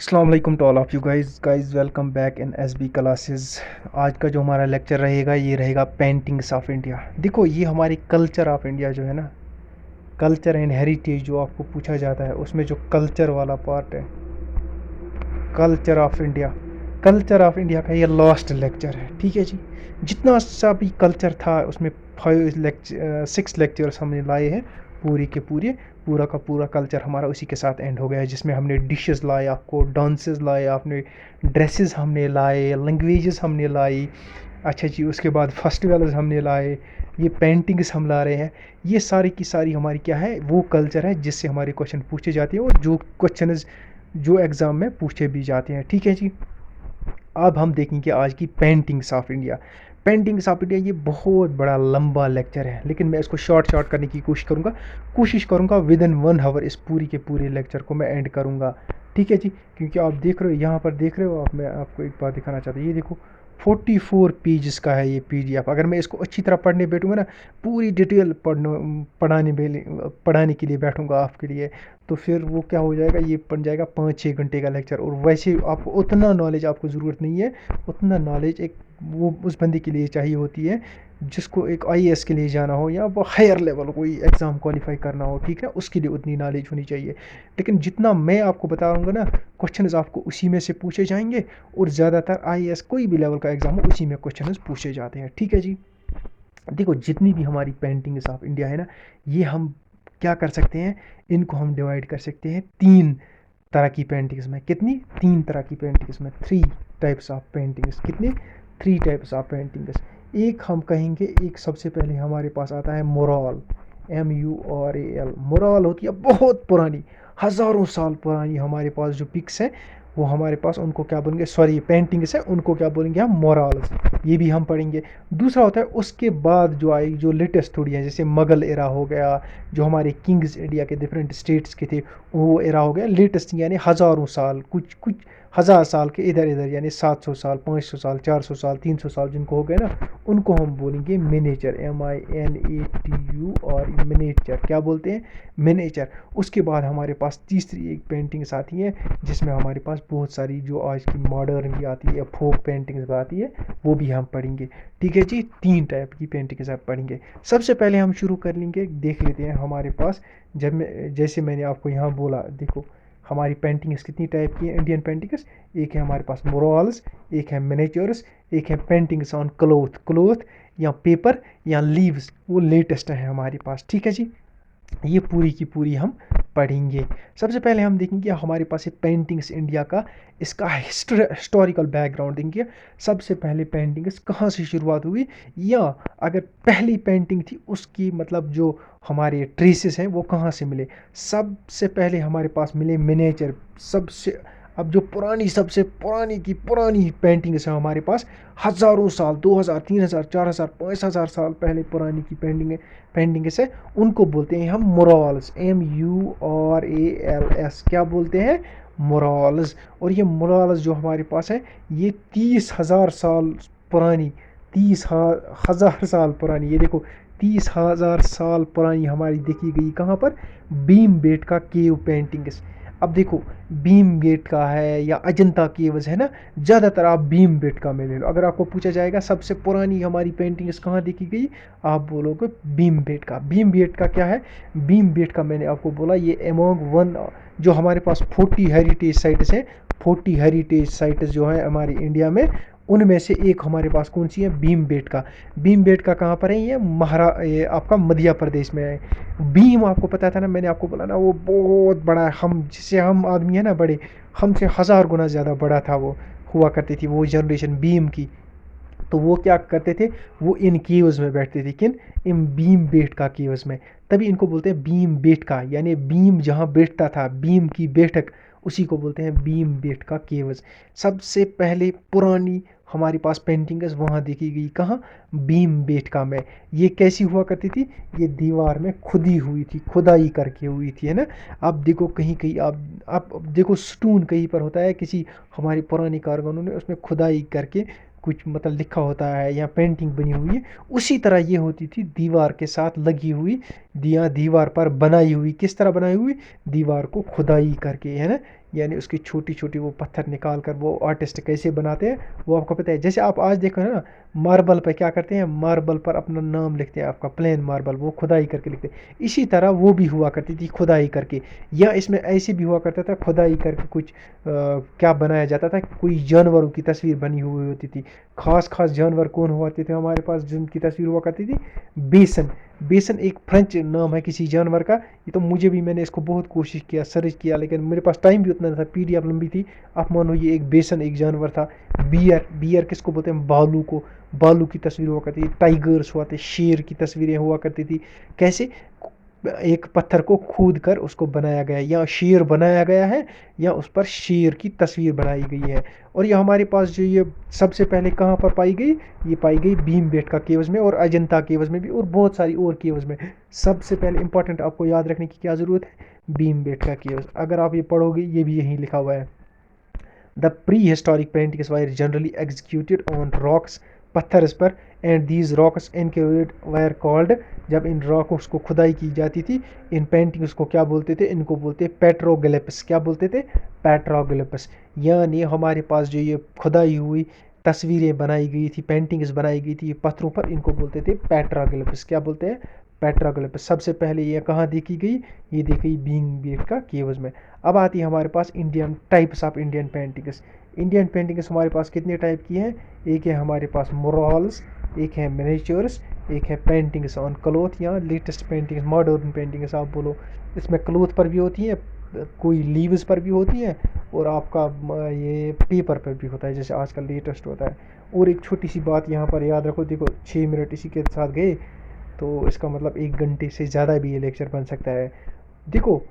अस्सलाम वालेकुम to all of you guys welcome back in SB classes. आज का जो हमारा लेक्चर रहेगा ये रहेगा पेंटिंग्स ऑफ इंडिया। देखो ये हमारी कल्चर ऑफ इंडिया जो है ना, कल्चर एंड हेरिटेज जो आपको पूछा जाता है उसमें जो कल्चर वाला पार्ट है, कल्चर ऑफ इंडिया का ये लास्ट लेक्चर है। ठीक है जी। जितना सा भी कल्चर था उसमें 6 लेक्चर्स हमने लाए हैं, पूरी के पूरे पूरा का पूरा कल्चर हमारा उसी के साथ एंड हो गया है, जिसमें हमने डिशेस लाए, आपको डांसेस लाए, आपने ड्रेसेस हमने लाए, लैंग्वेजेस हमने लाई। अच्छा जी, उसके बाद फेस्टिवल्स हमने लाए, ये पेंटिंग्स हम ला रहे हैं। ये सारी की सारी हमारी क्या है, वो कल्चर है जिससे हमारे क्वेश्चन पूछे जाते हैं और जो क्वेश्चन जो एग्ज़ाम में पूछे भी जाते हैं। ठीक है जी। अब हम देखेंगे आज की paintings of India. Paintings of India ये बहुत बड़ा लंबा लेक्चर है, लेकिन मैं इसको शॉर्ट करने की कोशिश करूँगा विद इन 1 आवर इस पूरी के पूरे लेक्चर को मैं एंड करूँगा। ठीक है जी। क्योंकि आप देख रहे हो, यहाँ पर देख रहे हो आप, मैं आपको एक बात दिखाना चाहता हूँ। ये देखो 44 पेजेस का है ये पीडीएफ। अगर मैं इसको अच्छी तरह पढ़ने बैठूँगा ना, पूरी डिटेल पढ़ाने के लिए बैठूँगा आपके लिए, तो फिर वो क्या हो जाएगा, ये बन जाएगा 5-6 घंटे का लेक्चर। और वैसे आपको उतना नॉलेज आपको ज़रूरत नहीं है। उतना नॉलेज एक वो उस बंदे के लिए चाहिए होती है जिसको एक आईएएस के लिए जाना हो या वो हायर लेवल कोई एग्ज़ाम क्वालिफाई करना हो। ठीक है, उसके लिए उतनी नॉलेज होनी चाहिए। लेकिन जितना मैं आपको बताऊंगा ना, क्वेश्चंस आपको उसी में से पूछे जाएंगे। और ज़्यादातर आईएएस कोई भी लेवल का एग्ज़ाम हो उसी में क्वेश्चंस पूछे जाते हैं। ठीक है जी। देखो जितनी भी हमारी पेंटिंग्स ऑफ इंडिया है ना, ये हम क्या कर सकते हैं, इनको हम डिवाइड कर सकते हैं 3 तरह की पेंटिंग्स में। कितनी? 3 तरह की पेंटिंग्स में, 3 टाइप्स ऑफ पेंटिंग्स। कितनी? 3 टाइप्स ऑफ पेंटिंग्स। एक हम कहेंगे, एक सबसे पहले हमारे पास आता है मोरल, MURAL। मोरल होती है बहुत पुरानी, हज़ारों साल पुरानी। हमारे पास जो पिक्स हैं वो हमारे पास, उनको क्या बोलेंगे, सॉरी पेंटिंग्स है, उनको क्या बोलेंगे हम, मोरल्स। ये भी हम पढ़ेंगे। दूसरा होता है उसके बाद जो आई, जो लेटेस्ट थोड़ी है, जैसे मुगल एरा हो गया, जो हमारे किंग्स इंडिया के डिफरेंट स्टेट्स के थे, वो एरा हो गया लेटेस्ट, यानी हज़ारों साल, कुछ कुछ हज़ार साल के इधर इधर, यानी 700 साल, 500 साल, 400 साल, 300 साल जिनको हो गए ना, उनको हम बोलेंगे मिनेचर, MINATU। और मिनेचर क्या बोलते हैं, मिनेचर। उसके बाद हमारे पास तीसरी एक पेंटिंग्स आती है जिसमें हमारे पास बहुत सारी जो आज की मॉडर्न भी आती है, फोक पेंटिंग्स भी आती है, वो भी हम पढ़ेंगे। ठीक है जी। 3 टाइप की पेंटिंग्स आप पढ़ेंगे। सबसे पहले हम शुरू कर लेंगे, देख लेते हैं हमारे पास। जैसे मैंने आपको यहाँ बोला, देखो हमारी पेंटिंग्स कितनी टाइप की है, इंडियन पेंटिंग्स। एक है हमारे पास मोरल्स, एक है मिनेचर्स, एक है पेंटिंग्स ऑन क्लोथ या पेपर या लीव्स, वो लेटेस्ट है हमारे पास। ठीक है जी। ये पूरी की पूरी हम पढ़ेंगे। सबसे पहले हम देखेंगे हमारे पास ये पेंटिंग्स इंडिया का, इसका हिस्टोरिकल बैकग्राउंड देंगे। सबसे पहले पेंटिंग्स कहाँ से शुरुआत हुई, या अगर पहली पेंटिंग थी उसकी मतलब जो हमारे ट्रेसेस हैं वो कहाँ से मिले। सबसे पहले हमारे पास मिले मिनिएचर। सबसे अब जो पुरानी, सबसे पुरानी की पुरानी पेंटिंग्स है हमारे पास, हज़ारों साल, 2000, 3000, 4000, 5000 साल पहले पुरानी की पेंटिंग्स है, उनको बोलते हैं हम मोरल्स, MURALS। क्या बोलते हैं, मोरल्स। और ये मोरल्स जो हमारे पास है, ये 30,000 साल पुरानी, 30,000 साल पुरानी, ये देखो 30,000 साल पुरानी हमारी देखी गई कहाँ पर, भीम बेटका केव पेंटिंग्स। अब देखो भीम बेटका है या अजंता केव्स है ना, ज़्यादातर आप भीम बेटका में ले लो। अगर आपको पूछा जाएगा सबसे पुरानी हमारी पेंटिंग्स कहाँ देखी गई, आप बोलोगे भीम बेटका। भीम बेटका क्या है, भीम बेटका मैंने आपको बोला ये अमोंग वन, जो हमारे पास 40 हेरिटेज साइट्स हैं, 40 हेरिटेज साइट्स जो है हमारी इंडिया में, उनमें से एक हमारे पास कौन सी है, भीम बेटका। भीम बेटका कहाँ पर है, ये आपका मध्य प्रदेश में है। भीम आपको पता था ना, मैंने आपको बोला ना, वो बहुत बड़ा है, हम जिससे हम आदमी है ना बड़े, हमसे 1000 गुना ज़्यादा बड़ा था वो, हुआ करती थी वो जनरेशन भीम की। तो वो क्या करते थे, वो इन केव्स में बैठते थे, किन, इन भीम बेटका केव्स में। तभी इनको बोलते हैं भीम बेटका, यानी भीम जहाँ बैठता था, भीम की बैठक, उसी को बोलते हैं भीम बेटका केव्स। सबसे पहले पुरानी हमारे पास पेंटिंग्स वहाँ देखी गई, कहाँ, भीम बेटका में। ये कैसी हुआ करती थी, ये दीवार में खुदी हुई थी, खुदाई करके हुई थी, है ना। आप देखो कहीं कहीं, आप देखो स्टोन कहीं पर होता है, किसी हमारी पुरानी कारखानों ने उसमें खुदाई करके कुछ मतलब लिखा होता है या पेंटिंग बनी हुई है, उसी तरह ये होती थी दीवार के साथ लगी हुई। दिया दीवार पर बनाई हुई, किस तरह बनाई हुई, दीवार को खुदाई करके, है ना, यानी उसकी छोटी छोटी वो पत्थर निकाल कर वो आर्टिस्ट कैसे बनाते हैं वो आपको पता है। जैसे आप आज देखो ना, मार्बल पर क्या करते हैं, मार्बल पर अपना नाम लिखते हैं, आपका प्लेन मार्बल वो खुदाई करके लिखते हैं, इसी तरह वो भी हुआ करती थी खुदाई करके। या इसमें ऐसे भी हुआ करता था खुदाई करके कुछ क्या बनाया जाता था, कोई जानवरों की तस्वीर बनी हुई होती थी। खास खास जानवर कौन हुआ करते थे हमारे पास जिनकी तस्वीर हुआ करती थी, बेसन। बेसन एक फ्रेंच नाम है किसी जानवर का, ये तो मुझे भी, मैंने इसको बहुत कोशिश किया, सर्च किया, लेकिन मेरे पास टाइम भी उतना नहीं था, पीडीएफ लंबी थी। आप मानो ये एक बेसन एक जानवर था। बियर, बियर किसको बोलते हैं, बालू को, बालू की तस्वीर हुआ करती थी। टाइगर्स हुआ थे, शेर की तस्वीरें हुआ करती थी। कैसे, एक पत्थर को खोद कर उसको बनाया गया है, या शेर बनाया गया है, या उस पर शेर की तस्वीर बनाई गई है। और ये हमारे पास जो ये सबसे पहले कहाँ पर पाई गई, ये पाई गई भीमबेटका केव्स में और अजंता केव्स में भी, और बहुत सारी और केव्स में। सबसे पहले इंपॉर्टेंट आपको याद रखने की क्या ज़रूरत है, भीमबेटका केव्स, अगर आप ये पढ़ोगे ये भी यहीं लिखा हुआ है। The pre historic paintings wire generally executed on rocks, पत्थर पर, and these rocks included wire called, जब इन रॉक्स को खुदाई की जाती थी, इन पेंटिंग्स को क्या बोलते थे, इनको बोलते पेट्रोग्लिफ्स, क्या बोलते थे, पेट्रोग्लिफ्स। यानी हमारे पास जो ये खुदाई हुई तस्वीरें बनाई गई थी, पेंटिंग्स बनाई गई थी पत्थरों पर, इनको बोलते थे पेट्रोग्लिफ्स, क्या बोलते हैं, पेट्रोग्लिफ्स। सबसे पहले ये कहाँ देखी गई, ये देखी भीमबेटका केव्स में। अब आती है हमारे पास Indian types of Indian paintings. Indian paintings हमारे पास कितने टाइप की हैं, एक है हमारे पास मोरल्स, एक है मिनिएचर्स, एक है पेंटिंग्स ऑन क्लोथ, या लेटेस्ट पेंटिंग्स, मॉडर्न पेंटिंग्स आप बोलो। इसमें क्लोथ पर भी होती हैं, कोई लीव्स पर भी होती हैं, और आपका ये पेपर पर भी होता है, जैसे आजकल लेटेस्ट होता है। और एक छोटी सी बात यहाँ पर याद रखो, देखो 6 मिनट इसी के साथ गए तो इसका मतलब 1 घंटे से ज़्यादा भी ये लेक्चर बन सकता है। देखो,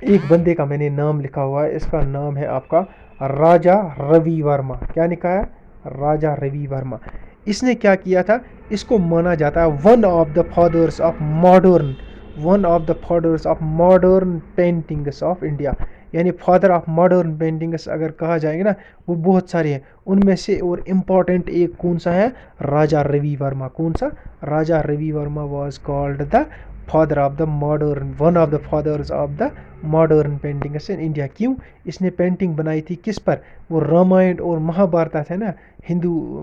एक बंदे का मैंने नाम लिखा हुआ है, इसका नाम है आपका राजा रवि वर्मा। क्या लिखा है, राजा रवि वर्मा। इसने क्या किया था, इसको माना जाता है one of the fathers of modern, one of the fathers of modern paintings of India. यानी फादर ऑफ मॉडर्न पेंटिंग्स अगर कहा जाएगा ना, वो बहुत सारे हैं, उनमें से और इम्पॉर्टेंट एक कौन सा है, राजा रवि वर्मा। कौन सा, Raja Ravi Varma was called the father of the modern, one of the fathers of the modern paintings in India. क्यों, इसने पेंटिंग बनाई थी किस पर, वो रामायण और महाभारत है ना, हिंदू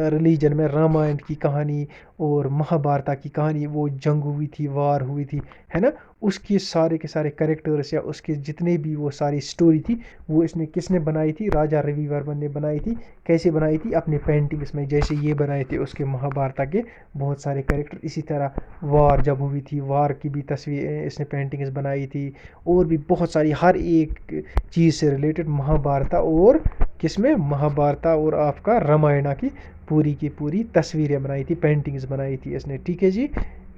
रिलीजन में रामायण की कहानी और महाभारत की कहानी, वो जंग हुई थी, वार हुई थी, है ना, उसके सारे के सारे कैरेक्टर्स या उसके जितने भी वो सारी स्टोरी थी, वो इसने किसने बनाई थी, राजा रवि वर्मन ने बनाई थी। कैसे बनाई थी, अपने पेंटिंग्स में, जैसे ये बनाए थे उसके महाभारत के बहुत सारे कैरेक्टर। इसी तरह वार जब हुई थी, वार की भी तस्वीर इसने पेंटिंग्स बनाई थी, और भी बहुत सारी, हर एक चीज़ से रिलेटेड महाभारत और किसमें, महाभारत और आपका रामायण की पूरी की पूरी तस्वीरें बनाई थी, पेंटिंग्स बनाई थी इसने, ठीक है जी,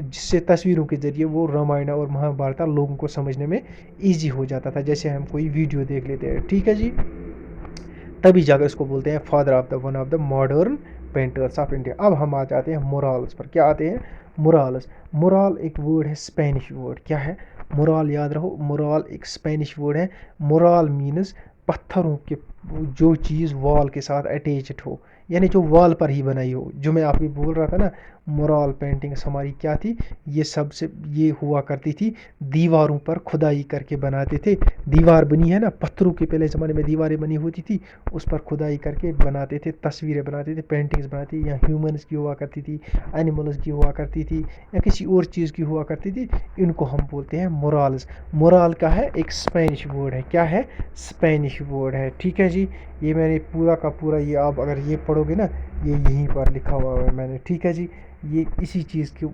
जिससे तस्वीरों के ज़रिए वो रामायण और महाभारत लोगों को समझने में ईजी हो जाता था, जैसे हम कोई वीडियो देख लेते हैं, ठीक है जी। तभी जाकर इसको बोलते हैं father of the one of the modern painters of India. अब हम आ जाते हैं मोराल्स पर। क्या आते हैं, मोराल्स। मोराल एक वर्ड है, स्पेनिश वर्ड। क्या है, मोराल, याद रहो, मोराल एक स्पेनिश वर्ड है। मोराल मीन्स पत्थरों के, जो चीज़ वॉल के साथ अटैच्ड हो, यानी जो वॉल पर ही बनाई हो। जो मैं आपको बोल रहा था ना, मोराल पेंटिंग्स हमारी क्या थी, ये सबसे ये हुआ करती थी, दीवारों पर खुदाई करके बनाते थे। दीवार बनी है ना, पत्थरों के पहले ज़माने में दीवारें बनी होती थी, उस पर खुदाई करके बनाते थे, तस्वीरें बनाते थे, पेंटिंग्स बनाते थे। या ह्यूमन्स की हुआ करती थी, एनिमल्स की हुआ करती थी, या किसी और चीज़ की हुआ करती थी, इनको हम बोलते हैं मोराल्स। मोराल का है एक स्पेनिश वर्ड है। क्या है, स्पेनिश वर्ड है, ठीक है जी। ये मैंने पूरा का पूरा, ये आप अगर ये पढ़ोगे ना, ये यहीं पर लिखा हुआ है मैंने, ठीक है जी। ये इसी चीज़ के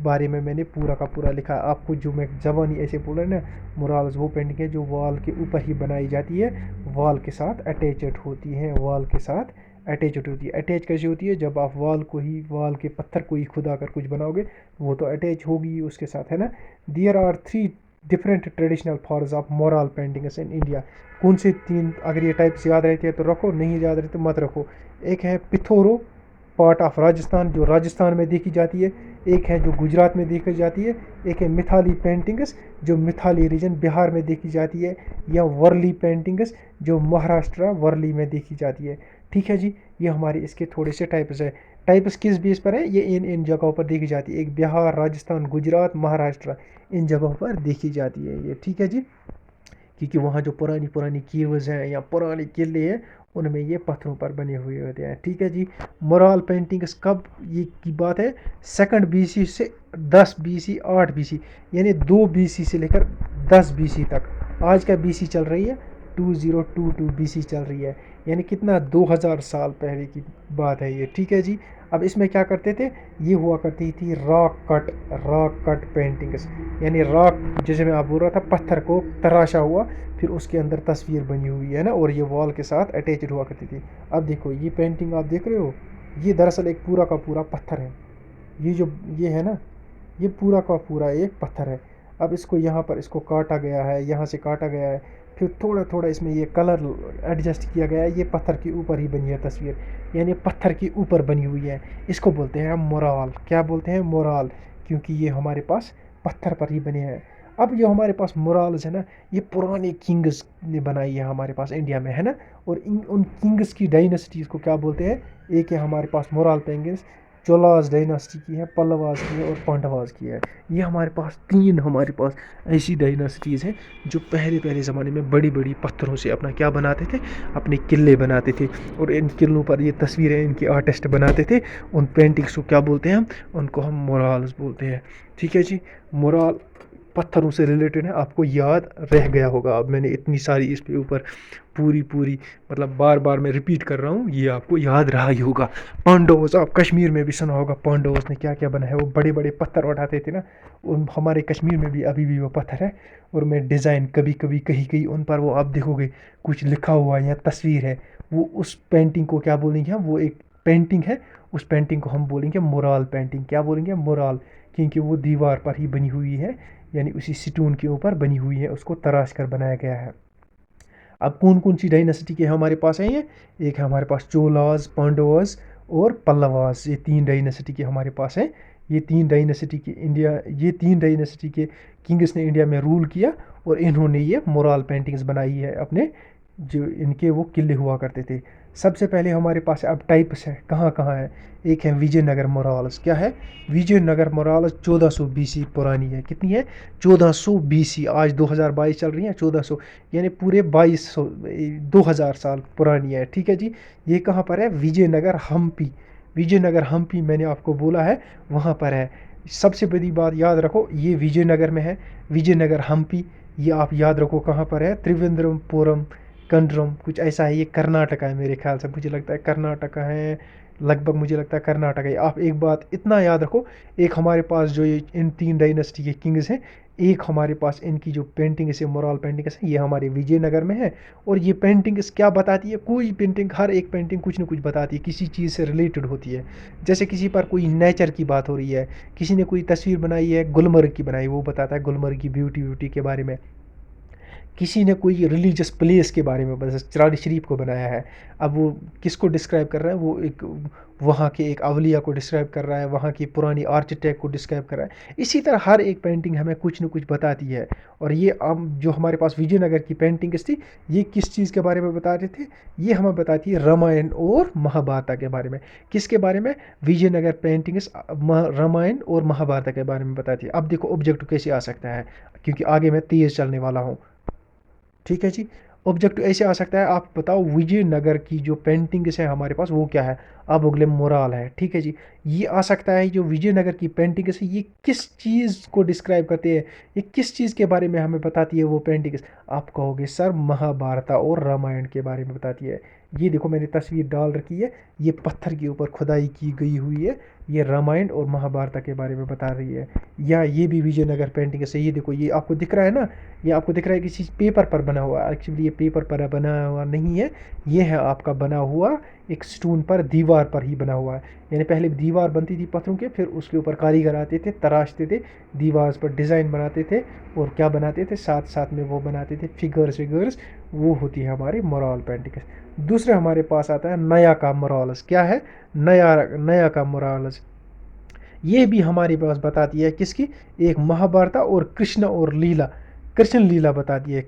बारे में मैंने पूरा का पूरा लिखा है। आपको जो मैं ज़बानी ऐसे बोल रहा है ना, मोराल्स वो पेंटिंग है जो वॉल के ऊपर ही बनाई जाती है, वॉल के साथ अटैचड होती है, वॉल के साथ अटैचड होती है। अटैच कैसे होती है, जब आप वॉल को ही, वॉल के पत्थर को ही खुदा कर कुछ बनाओगे, वो तो अटैच होगी उसके साथ, है ना। There are 3 different traditional forms of mural paintings in India. कौन से 3, अगर ये टाइप्स याद रहते हैं तो रखो, नहीं याद रहते तो मत रखो। एक है पिथोरो, पार्ट ऑफ राजस्थान, जो राजस्थान में देखी जाती है। एक है जो गुजरात में देखी जाती है। एक है मिथाली पेंटिंग्स, जो मिथाली रीजन बिहार में देखी जाती है। या वर्ली पेंटिंग्स, जो महाराष्ट्र वर्ली में देखी जाती है, ठीक है जी। ये हमारे इसके थोड़े से टाइप्स है। टाइप्स किस बेस पर है, ये इन जगहों पर देखी जाती है, एक बिहार, राजस्थान, गुजरात, महाराष्ट्र, इन जगहों पर देखी जाती है ये, ठीक है जी। क्योंकि वहाँ जो पुरानी पुरानी कीव्स हैं या पुराने किले हैं, उनमें ये पत्थरों पर बने हुए होते हैं, ठीक है जी। मोराल पेंटिंग्स कब ये की बात है, 2nd BC से 10 BC, 8 BC, यानी 2 BC से लेकर 10 BC तक। आज का BC चल रही है 2022 BC चल रही है, यानी कितना 2000 साल पहले की बात है ये, ठीक है जी। अब इसमें क्या करते थे, ये हुआ करती थी रॉक कट पेंटिंग्स, यानी रॉक, जैसे मैं आप बोल रहा था, पत्थर को तराशा हुआ, फिर उसके अंदर तस्वीर बनी हुई है ना, और ये वॉल के साथ अटैच्ड हुआ करती थी। अब देखो ये पेंटिंग आप देख रहे हो, ये दरअसल एक पूरा का पूरा पत्थर है, ये जो ये है ना, ये पूरा का पूरा एक पत्थर है। अब इसको यहाँ पर इसको काटा गया है, यहाँ से काटा गया है, फिर थोड़ा थोड़ा इसमें ये कलर एडजस्ट किया गया है, ये पत्थर के ऊपर ही बनी है तस्वीर, यानी पत्थर के ऊपर बनी हुई है। इसको बोलते हैं मोराल, क्या बोलते हैं, मोराल, क्योंकि ये हमारे पास पत्थर पर ही बने हैं। अब जो हमारे पास मोराल्स है ना, ये पुराने किंग्स ने बनाई है हमारे पास इंडिया में, है ना, और उन किंग्स की डायनेस्टीज़ को क्या बोलते हैं, एक है हमारे पास मोराल पेंगिंग्स, चोलास डायनासिटी की है, पल्लवास की है और पांडवास की है। ये हमारे पास 3 हमारे पास ऐसी डायनासिटीज़ हैं जो पहले पहले ज़माने में बड़ी बड़ी पत्थरों से अपना क्या बनाते थे, अपने किले बनाते थे, और इन किलों पर ये तस्वीरें इनके आर्टिस्ट बनाते थे। उन पेंटिंग्स को क्या बोलते हैं हम, उनको हम मोराल्स बोलते हैं, ठीक है जी। मोराल पत्थरों से रिलेटेड है, आपको याद रह गया होगा। अब मैंने इतनी सारी इस पे ऊपर पूरी पूरी मतलब बार बार मैं रिपीट कर रहा हूँ, ये आपको याद रहा ही होगा। पांडवोस, आप कश्मीर में भी सुना होगा पांडवोस ने क्या क्या बनाया है, वो बड़े बड़े पत्थर उठाते थे ना, उन हमारे कश्मीर में भी अभी भी वो पत्थर है, और मैं डिज़ाइन कभी कभी कहीं कहीं उन पर वो आप देखोगे कुछ लिखा हुआ या तस्वीर है, वो उस पेंटिंग को क्या बोलेंगे हम, वो एक पेंटिंग है, उस पेंटिंग को हम बोलेंगे मोराल पेंटिंग, क्या बोलेंगे, मोराल, क्योंकि वो दीवार पर ही बनी हुई है, यानी उसी स्टोन के ऊपर बनी हुई है, उसको तराश कर बनाया गया है। अब कौन कौन सी डायनेसिटी के हमारे पास है ये, एक है हमारे पास चोलास, पांडवास और पल्लवास, ये 3 डायनेसिटी के हमारे पास हैं। ये 3 डायनेसिटी के इंडिया, ये 3 डायनेसिटी के किंग्स ने इंडिया में रूल किया, और इन्होंने ये मोराल पेंटिंग्स बनाई है अपने, जो इनके वो किले हुआ करते थे। सबसे पहले हमारे पास अब टाइप्स है, कहाँ कहाँ है, एक है विजयनगर मोराल्स, क्या है, विजयनगर मोराल्स 1400 BC पुरानी है, कितनी है, 1400 BC, आज 2022 चल रही है, 1400, यानी पूरे 2200 2000 साल पुरानी है, ठीक है जी। ये कहाँ पर है, विजयनगर हम्पी, विजयनगर हम्पी मैंने आपको बोला है, वहाँ पर है। सबसे बड़ी बात याद रखो, ये विजयनगर में है, विजयनगर हम्पी, ये आप याद रखो कहाँ पर है, त्रिवेंद्रपुरम कंड्रम, कुछ ऐसा है, ये कर्नाटका है मेरे ख्याल से, मुझे लगता है कर्नाटका है, लगभग मुझे लगता है कर्नाटक है। आप एक बात इतना याद रखो, एक हमारे पास जो ये इन 3 डायनेस्टी के किंग्स हैं, एक हमारे पास इनकी जो पेंटिंग है मोरल पेंटिंग है, ये हमारे विजयनगर में है। और ये पेंटिंग क्या बताती है, कोई पेंटिंग, हर एक पेंटिंग कुछ ना कुछ बताती है, किसी चीज़ से रिलेटेड होती है। जैसे किसी पर कोई नेचर की बात हो रही है, किसी ने कोई तस्वीर बनाई है गुलमर्ग की बनाई, वो बताता है गुलमर्ग की ब्यूटी के बारे में। किसी ने कोई रिलीजियस प्लेस के बारे में, बस चिराग शरीफ को बनाया है, अब वो किसको डिस्क्राइब कर रहा है, वो एक वहाँ के एक अवलिया को डिस्क्राइब कर रहा है, वहाँ की पुरानी आर्किटेक्ट को डिस्क्राइब कर रहा है। इसी तरह हर एक पेंटिंग हमें कुछ न कुछ बताती है। और ये जो हमारे पास विजयनगर की पेंटिंग्स थी, ये किस चीज़ के बारे में बता रहे थे, ये हमें बताती है रामायण और महाभारत के बारे में। किसके बारे में, विजयनगर पेंटिंग्स रामायण और महाभारत के बारे में बताती है। अब देखो ऑब्जेक्टिव कैसे आ सकता है, क्योंकि आगे मैं तेज़ चलने वाला हूँ, ठीक है जी। ऑब्जेक्टिव ऐसे आ सकता है, आप बताओ विजयनगर की जो पेंटिंग्स है हमारे पास वो क्या है, अब अगले मोराल है, ठीक है जी। ये आ सकता है जो विजयनगर की पेंटिंग्स है, ये किस चीज़ को डिस्क्राइब करते हैं, ये किस चीज़ के बारे में हमें बताती है वो पेंटिंग्स, आप कहोगे सर महाभारत और रामायण के बारे में बताती है। ये देखो मैंने तस्वीर डाल रखी है, ये पत्थर के ऊपर खुदाई की गई हुई है, ये रामायण और महाभारत के बारे में बता रही है। या ये भी विजयनगर पेंटिंग से, ये देखो, ये आपको दिख रहा है ना, ये आपको दिख रहा है किसी पेपर पर बना हुआ, एक्चुअली ये पेपर पर बना हुआ नहीं है, ये है आपका बना हुआ एक स्टोन पर, दीवार पर ही बना हुआ है। यानी पहले दीवार बनती थी पत्थरों के, फिर उसके ऊपर कारीगर आते थे, तराशते थे, दीवार पर डिज़ाइन बनाते थे, और क्या बनाते थे, साथ साथ में वो बनाते थे फिगर्स, वो होती है हमारी मोरल पेंटिंग। दूसरा हमारे पास आता है नया का मोरल्स, क्या है, नया का मोरल्स, ये भी हमारे पास बताती है किसकी, एक महाभारत और कृष्ण लीला बताती है,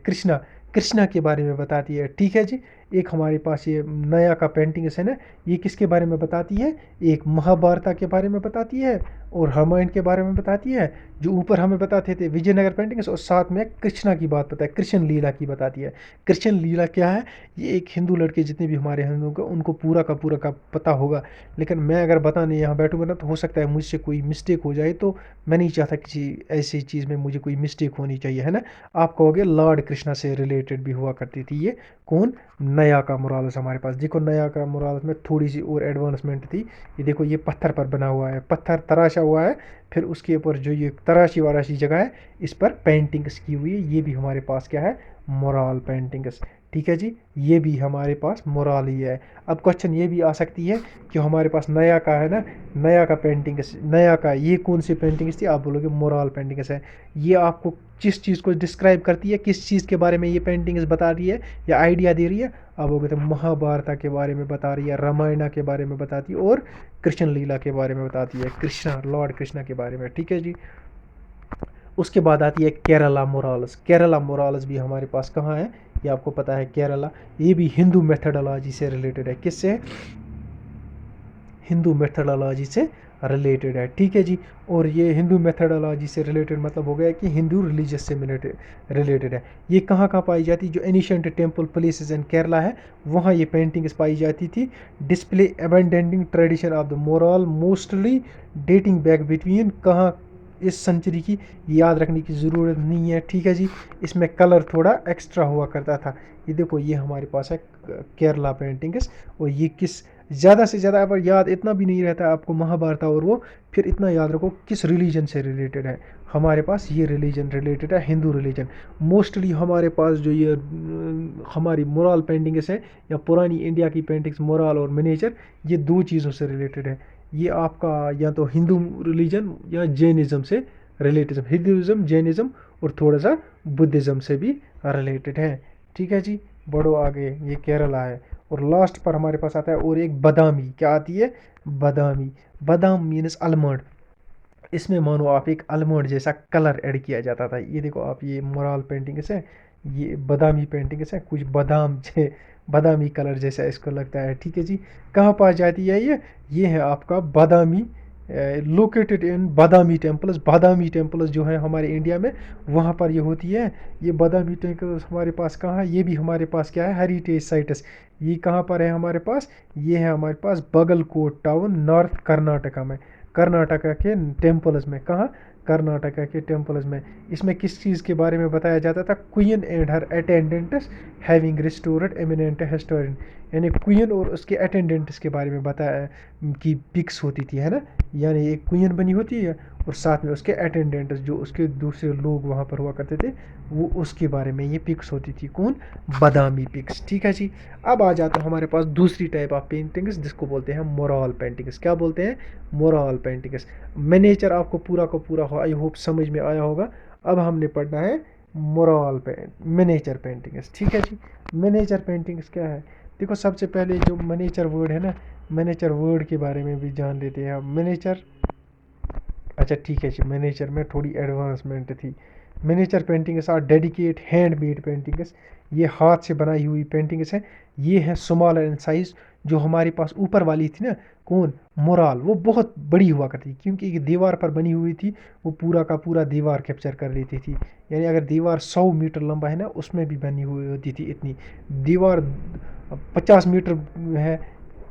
कृष्णा के बारे में बताती है, ठीक है जी। एक हमारे पास ये नया का पेंटिंग्स है ना, ये किसके बारे में बताती है, एक महाभारत के बारे में बताती है और रामायण के बारे में बताती है, जो ऊपर हमें बताते थे विजयनगर पेंटिंग्स, और साथ में कृष्णा की बात बताए, कृष्ण लीला की बताती है। कृष्ण लीला क्या है, ये एक हिंदू लड़के जितने भी हमारे हिंदू को उनको पूरा का पता होगा, लेकिन मैं अगर बताने यहाँ बैठूंगा ना तो हो सकता है मुझसे कोई मिस्टेक हो जाए, तो मैं नहीं चाहता किसी ऐसी चीज़ में मुझे कोई मिस्टेक होनी चाहिए, है ना। आप कहोगे लॉर्ड कृष्णा से रिलेटेड भी हुआ करती थी ये, कौन, नया का मोरालस हमारे पास। देखो नया का मोरालस में थोड़ी सी और एडवांसमेंट थी, ये देखो ये पत्थर पर बना हुआ है, पत्थर तराशा हुआ है, फिर उसके ऊपर जो ये तराशी वाराशी जगह है इस पर पेंटिंग्स की हुई है, ये भी हमारे पास क्या है, मोराल पेंटिंग्स। ठीक है जी, ये भी हमारे पास मोराल ही है। अब क्वेश्चन ये भी आ सकती है कि हमारे पास नया का है ना, नया का पेंटिंग्स, नया का ये कौन सी पेंटिंग्स थी, आप बोलोगे मोराल पेंटिंग्स है। ये आपको किस चीज़ को डिस्क्राइब करती है, किस चीज़ के बारे में ये पेंटिंग्स बता रही है या आइडिया दे रही है, आप बोलोगे तो महाभारत के बारे में बता रही है, रामायण के बारे में बताती है और कृष्ण लीला के बारे में बताती है, कृष्णा लॉर्ड कृष्णा के बारे में। ठीक है जी, उसके बाद आती है केरला मोरालस। केरला मोरालस भी हमारे पास कहाँ है, ये आपको पता है केरला, ये भी हिंदू मेथडोलॉजी से रिलेटेड है, किससे, हिंदू मेथडोलॉजी से रिलेटेड है। ठीक है जी, और ये हिंदू मेथडोलॉजी से रिलेटेड मतलब हो गया कि हिंदू रिलीजियस से रिलेटेड है। ये कहाँ कहाँ पाई जाती, जो ancient temple places in Kerala है वहाँ ये पेंटिंग्स पाई जाती थी। Display abundant tradition of the mural mostly dating back between, कहाँ, इस सेंचुरी की याद रखने की ज़रूरत नहीं है। ठीक है जी, इसमें कलर थोड़ा एक्स्ट्रा हुआ करता था। ये देखो ये हमारे पास है केरला पेंटिंग्स, और ये किस, ज़्यादा से ज़्यादा अगर याद इतना भी नहीं रहता आपको महाभारत और वो, फिर इतना याद रखो किस रिलीजन से रिलेटेड है, हमारे पास ये रिलीजन रिलेटेड है, हिंदू रिलीजन। मोस्टली हमारे पास जो ये हमारी मोरल पेंटिंग्स है या पुरानी इंडिया की पेंटिंग्स मोरल और मिनेचर, ये दो चीज़ों से रिलेटेड है। ये आपका या तो हिंदू रिलीजन या जैनिज़्म से रिलेटेड, हिंदुज़म जैनिज़्म और थोड़ा सा बुद्धिज़्म से भी रिलेटेड है। ठीक है जी, बढ़ो आगे, ये केरला है। और लास्ट पर हमारे पास आता है और एक बादामी, क्या आती है, बादामी। बादाम मीन्स आलमंड, इसमें मानो आप एक आलमंड जैसा कलर ऐड किया जाता था। ये देखो आप, ये मोरल पेंटिंग्स है, ये बादामी पेंटिंग्स है, कुछ बादाम जे बादामी कलर जैसा इसको लगता है। ठीक है जी, कहाँ पाई जाती है ये है आपका Badami, located in Badami temples. Badami temples जो है हमारे इंडिया में वहाँ पर ये होती है। ये बादामी टेम्पल्स हमारे पास कहाँ है, ये भी हमारे पास क्या है, हेरिटेज साइट्स। ये कहाँ पर है हमारे पास, ये है हमारे पास बगलकोट टाउन, नॉर्थ कर्नाटका में, कर्नाटका के टेम्पल्स में, कहाँ, कर्नाटका के टेम्पल्स में। इसमें किस चीज़ के बारे में बताया जाता था, queen and her attendants having restored eminent historian, यानी क्वीन और उसके अटेंडेंट्स के बारे में बताया की पिक्स होती थी, है ना। यानी एक क्वीन बनी होती है और साथ में उसके अटेंडेंट्स जो उसके दूसरे लोग वहाँ पर हुआ करते थे, वो उसके बारे में ये पिक्स होती थी, कौन, बादामी पिक्स। ठीक है जी, अब आ जाता है हमारे पास दूसरी टाइप ऑफ पेंटिंग्स जिसको बोलते हैं मोरल पेंटिंग्स। क्या बोलते हैं, मोरल पेंटिंग्स। मिनिएचर आपको पूरा का पूरा आई होप समझ में आया होगा। अब हमने पढ़ना है मोरल मिनिएचर पेंटिंग्स। ठीक है जी, मिनिएचर पेंटिंग्स क्या है, देखो सबसे पहले जो मिनिएचर वर्ड है ना, मिनिएचर वर्ड के बारे में भी जान लेते हैं हम। मिनिएचर, अच्छा ठीक है जी, मिनिएचर में थोड़ी एडवांसमेंट थी। Miniature paintings are dedicate handmade paintings, ये हाथ से बनाई हुई पेंटिंग्स हैं। ये है स्मॉलर इन साइज, जो हमारे पास ऊपर वाली थी ना, कौन, मोराल, वो बहुत बड़ी हुआ करती थी क्योंकि एक दीवार पर बनी हुई थी, वो पूरा का पूरा दीवार कैप्चर कर लेती थी। यानी अगर दीवार 100 मीटर लंबा है ना, उसमें भी बनी हुई होती थी इतनी। दीवार 50 मीटर है,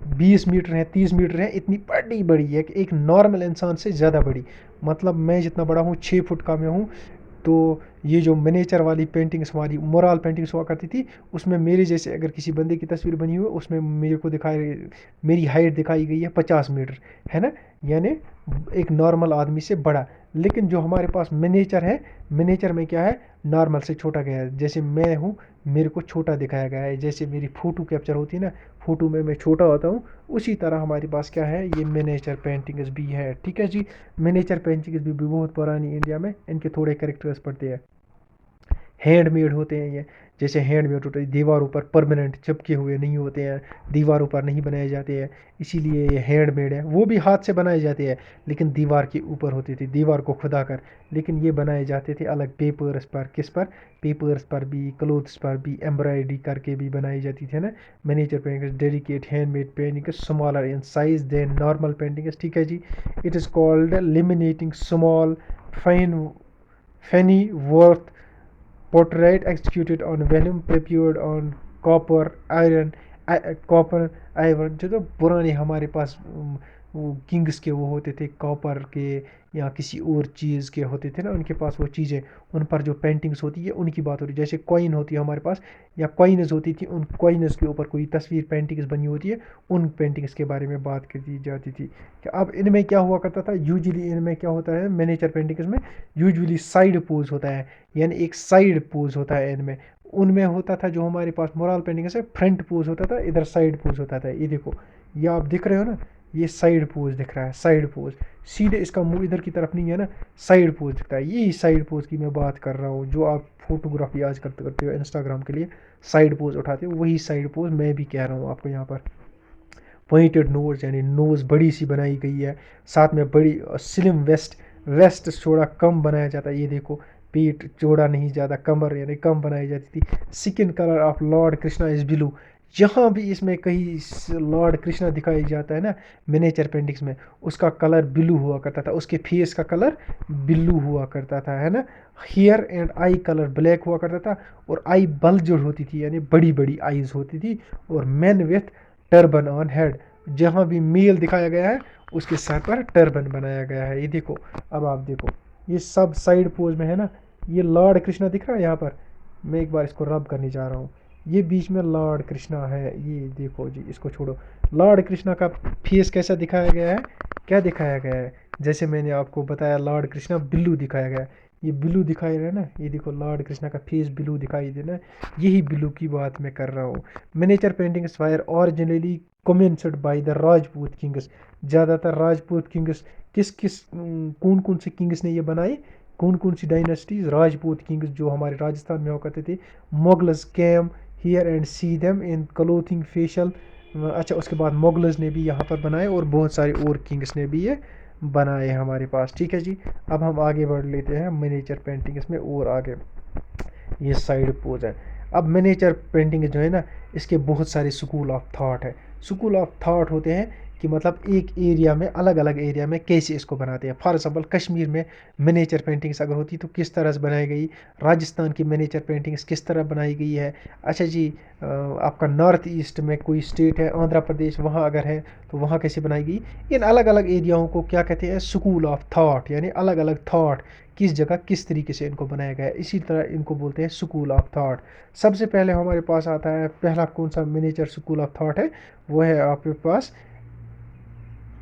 20 मीटर है, 30 मीटर है, इतनी बड़ी बड़ी है कि एक नॉर्मल इंसान से ज़्यादा बड़ी। मतलब मैं जितना बड़ा हूँ, 6 फुट का मैं हूँ। तो ये जो मिनिएचर वाली पेंटिंग्स हमारी मोरल पेंटिंग्स हुआ करती थी, उसमें मेरे जैसे अगर किसी बंदे की तस्वीर बनी हुई है, उसमें मेरे को दिखाई, मेरी हाइट दिखाई गई है 50 मीटर, है ना, यानी एक नॉर्मल आदमी से बड़ा। लेकिन जो हमारे पास मिनिएचर है, मिनिएचर में क्या है, नॉर्मल से छोटा गया है। जैसे मैं हूँ, मेरे को छोटा दिखाया गया है, जैसे मेरी फ़ोटो कैप्चर होती है ना, फ़ोटो में मैं छोटा होता हूँ, उसी तरह हमारे पास क्या है, ये मिनिएचर पेंटिंग्स भी है। ठीक है जी, मिनिएचर पेंटिंग्स भी बहुत पुरानी इंडिया में, इनके थोड़े कैरेक्टर्स पड़ते हैं, हैंडमेड होते हैं ये। जैसे हैंडमेड होते हैं, दीवारों पर परमानेंट चिपके हुए नहीं होते हैं, दीवारों पर नहीं बनाए जाते हैं, इसीलिए ये हैंडमेड है। वो भी हाथ से बनाए जाते हैं, लेकिन दीवार के ऊपर होती थी, दीवार को खुदा कर। लेकिन ये बनाए जाते थे अलग पेपर्स पर, किस पर, पेपर्स पर भी, क्लोथ्स पर भी एम्ब्रॉयडरी करके भी बनाई जाती थी ना। Miniature paintings dedicate handmade paintings smaller in size than normal paintings, ठीक है जी। It is called illuminating small fine finely wrought portrait executed on vellum prepared on copper iron copper iron, जो तो पुराने हमारे पास वो किंग्स के वो होते थे कॉपर के या किसी और चीज़ के होते थे ना, उनके पास वो चीज़ें, उन पर जो पेंटिंग्स होती है उनकी बात हो रही है। जैसे कॉइन होती है हमारे पास या कॉइन्स होती थी, उन कॉइन्स के ऊपर कोई तस्वीर पेंटिंग्स बनी होती है, उन पेंटिंग्स के बारे में बात की जाती थी। कि अब इनमें क्या हुआ करता था, यूजुअली इनमें क्या होता है मिनिएचर पेंटिंग्स में, यूजुअली साइड पोज होता है, यानी एक साइड पोज होता है इनमें। उनमें होता था जो हमारे पास मोरल पेंटिंग से फ्रंट पोज होता था, इधर साइड पोज होता था। ये देखो, ये आप दिख रहे हो ना, ये साइड पोज दिख रहा है, साइड पोज। सीधे इसका मुंह इधर की तरफ नहीं है ना, साइड पोज दिखता है। यही साइड पोज की मैं बात कर रहा हूँ, जो आप फोटोग्राफी आज करते हो इंस्टाग्राम के लिए साइड पोज उठाते हो, वही साइड पोज मैं भी कह रहा हूँ आपको यहाँ पर। पॉइंटेड नोज, यानी नोज बड़ी सी बनाई गई है, साथ में बड़ी स्लिम वेस्ट, वेस्ट थोड़ा कम बनाया जाता है। ये देखो, पेट चौड़ा नहीं, ज़्यादा कमर यानी कम बनाई जाती थी। Skin colour of Lord Krishna is blue. जहाँ भी इसमें कहीं लॉर्ड कृष्णा दिखाई जाता है ना मिनिएचर पेंटिंग्स में, उसका कलर ब्लू हुआ करता था, उसके फेस का कलर ब्लू हुआ करता था, है ना। Hair and eye colour black हुआ करता था, और आई बल्जर होती थी, यानी बड़ी बड़ी आईज होती थी। और man with turban on head, जहाँ भी मेल दिखाया गया है उसके सर पर टर्बन बनाया गया है। ये देखो, अब आप देखो, ये सब साइड पोज में है ना। ये लॉर्ड कृष्णा दिख रहा है यहाँ पर, मैं एक बार इसको रब करने जा रहा हूँ। ये बीच में लॉर्ड कृष्णा है, ये देखो जी, इसको छोड़ो। लॉर्ड कृष्णा का फेस कैसा दिखाया गया है, क्या दिखाया गया है, जैसे मैंने आपको बताया लॉर्ड कृष्णा ब्लू दिखाया गया है। ये ब्लू दिखाई दे रहा है ना, ये देखो लॉर्ड कृष्णा का फेस ब्लू दिखाई दे रहा है, यही ब्लू की बात मैं कर रहा हूँ। Miniature paintings wire originally commenced by the Rajput Kings. ज़्यादातर राजपूत किंग्स, किस किस कौन कौन से किंग्स ने ये बनाए, कौन कौन सी डायनेस्टीज, राजपूत किंग्स जो हमारे राजस्थान में हुआ करते थे। Mughals came here and see them in clothing facial. अच्छा, उसके बाद मुगल्स ने भी यहाँ पर बनाए, और बहुत सारे और किंग्स ने भी ये बनाए हमारे पास, ठीक है जी। अब हम आगे बढ़ लेते हैं मिनिएचर पेंटिंग्स में और आगे। ये साइड पोज है। अब मिनिएचर पेंटिंग जो है ना, इसके बहुत सारे स्कूल ऑफ थॉट है। स्कूल ऑफ थॉट होते हैं कि मतलब एक एरिया में, अलग अलग एरिया में कैसे इसको बनाते हैं। फॉर एग्जांपल कश्मीर में मिनिएचर पेंटिंग्स अगर होती तो किस तरह से बनाई गई, राजस्थान की मिनिएचर पेंटिंग्स किस तरह बनाई गई है। अच्छा जी, आपका नॉर्थ ईस्ट में कोई स्टेट है आंध्र प्रदेश, वहाँ अगर है तो वहाँ कैसे बनाई गई। इन अलग अलग एरियाओं को क्या कहते हैं, स्कूल ऑफ थॉट, यानी अलग अलग थॉट किस जगह किस तरीके से इनको बनाया गया है, इसी तरह इनको बोलते हैं स्कूल ऑफ थॉट। सबसे पहले हमारे पास आता है, पहला कौन सा मिनिएचर स्कूल ऑफ थॉट है, वो है आपके पास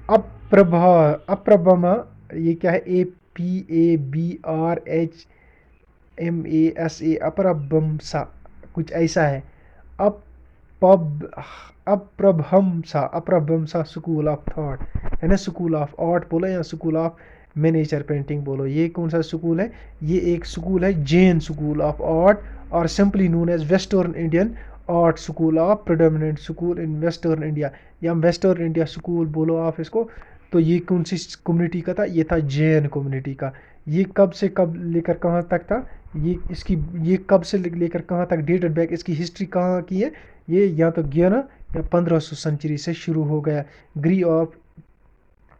अप्रभा, अप्रभमा। ये क्या है, APABRHMASA, अपरभमसा, कुछ ऐसा है। अपब अप्रभमसा, अप्रभमसा स्कूल ऑफ थॉट, है ना। स्कूल ऑफ आर्ट बोलो या स्कूल ऑफ मिनिएचर पेंटिंग बोलो, ये कौन सा स्कूल है, ये एक स्कूल है जैन स्कूल ऑफ आर्ट, और simply known as western Indian art school of predominant school in western India, या वेस्टर्न इंडिया स्कूल बोलो आप इसको। तो ये कौन सी कम्युनिटी का था, ये था जैन कम्युनिटी का। ये कब से कब लेकर कहाँ तक था, ये इसकी, ये कब से लेकर कहाँ तक डेटेड बैक, इसकी हिस्ट्री कहाँ की है। ये या तो 11 या 1500 सेंचुरी से शुरू हो गया। ग्री ऑफ,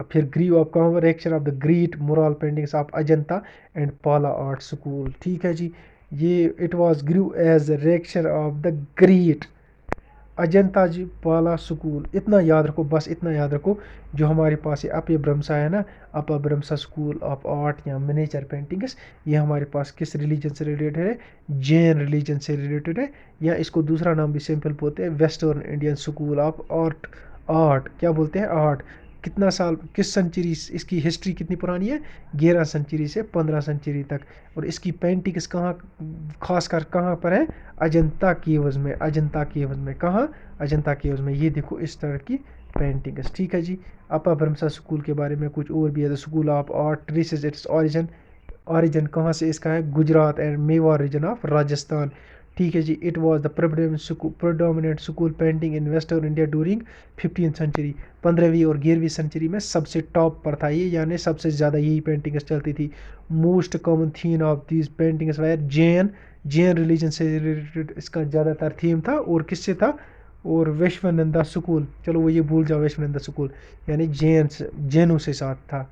फिर grew of conversion of the great mural paintings of Ajanta and Pala art school, ठीक है जी। ये it was grew as reaction of the great Ajanta ji Pala school. इतना याद रखो, बस इतना याद रखो। जो हमारे पास ये अपे ब्रह्मसा है ना, अपा ब्रह्मसा स्कूल ऑफ आर्ट या मिनिएचर पेंटिंग्स, ये हमारे पास किस रिलीजन से रिलेटेड है, जैन रिलीजन से रिलेटेड है। या इसको दूसरा नाम भी सिंपल बोलते हैं, western Indian school of art. Art क्या बोलते हैं, आर्ट। कितना साल, किस सेंचुरी, इसकी हिस्ट्री कितनी पुरानी है, 11 सेंचुरी से 15 सेंचुरी तक। और इसकी पेंटिंग्स कहाँ, खासकर कहाँ पर है, अजंता केव्स में, अजंता केव्स में। कहाँ, अजंता केव्स में। ये देखो इस तरह की पेंटिंग्स, ठीक है जी। अपा ब्रह्मसा स्कूल के बारे में कुछ और भी है, school of art traces its origin, origin कहाँ से इसका है, Gujarat and Mewar region of Rajasthan. ठीक है जी। It was the predominant school painting in western India during 15th century. 15वीं और 11वीं सेंचुरी में सबसे टॉप पर था ये, यानी सबसे ज़्यादा यही पेंटिंग्स चलती थी। Most common theme of these paintings wire Jain religion से रिलेटेड इसका ज़्यादातर थीम था। और किससे था? और वैश्वानंदा स्कूल, चलो वो ये भूल जाओ, वैश्वानंदा स्कूल यानी जैनों से साथ था।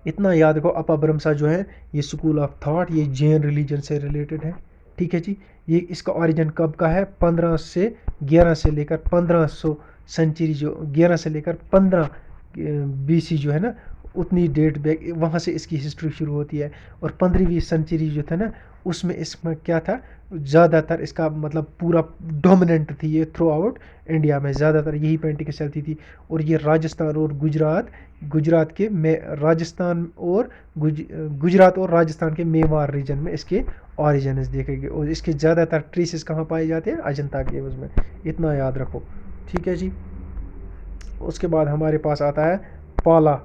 इतना याद रखो, अपभ्रंशा जो है ये स्कूल ऑफ थॉट, ये जैन रिलीजन से रिलेटेड है। ठीक है जी। ये इसका ओरिजिन कब का है? 15 से 11 से लेकर 1500 सेंचुरी, जो 11 से लेकर 15 BC जो है ना, उतनी डेट बैक वहाँ से इसकी हिस्ट्री शुरू होती है। और 15वीं सेंचुरी जो था ना, उसमें इसमें क्या था, ज़्यादातर इसका मतलब पूरा डोमिनेंट थी ये थ्रू आउट इंडिया में, ज़्यादातर यही पेंटिंग चलती थी। और ये राजस्थान और गुजरात के में राजस्थान और गुजरात और राजस्थान के मेवाड़ रीजन में इसके ऑरिजिन्स देखेंगे। और इसके ज़्यादातर ट्रेसेस कहाँ पाए जाते हैं? अजंता केव्स में। इतना याद रखो। ठीक है जी। उसके बाद हमारे पास आता है पाला